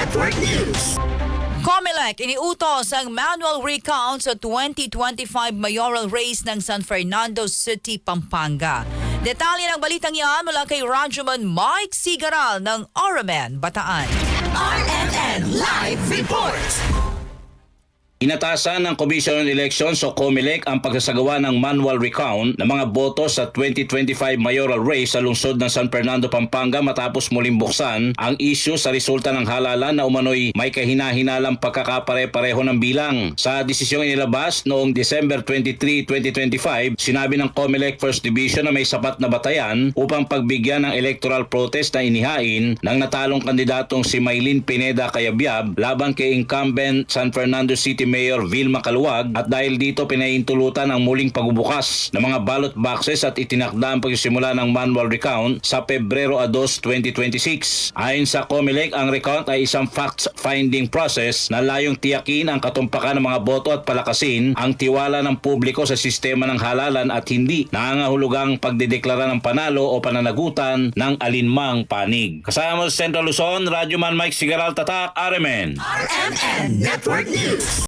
Network News. COMELEC iniutos ang manual recount sa 2025 mayoral race ng San Fernando City, Pampanga. Detalye ng balitang yan mula kay Radyoman Mike Sigaral ng RMN Bataan. RMN Live Report. Inatasan ng Commission on Elections o COMELEC ang pagsasagawa ng manual recount ng mga boto sa 2025 mayoral race sa lungsod ng San Fernando, Pampanga matapos muling buksan ang issue sa resulta ng halalan na umano'y may kahina-hinalang pagkakapare-pareho ng bilang. Sa desisyong inilabas noong December 23, 2025, sinabi ng COMELEC First Division na may sapat na batayan upang pagbigyan ng electoral protest na inihain ng natalong kandidatong si Maylene Pineda Cayabyab laban kay incumbent San Fernando City Mayor Vilma Caluwag, at dahil dito pinahintulutan ang muling pagbubukas ng mga ballot boxes at itinakda ang pagsisimula ng manual recount sa Pebrero 2, 2026. Ayon sa COMELEC, ang recount ay isang fact-finding process na layong tiyakin ang katumpakan ng mga boto at palakasin ang tiwala ng publiko sa sistema ng halalan at hindi nangangahulugang pagdedeklara ng panalo o pananagutan ng alinmang panig. Kasama mo sa Central Luzon, Radyoman Mike Sigaral, Tatak, RMN. RMN Network News.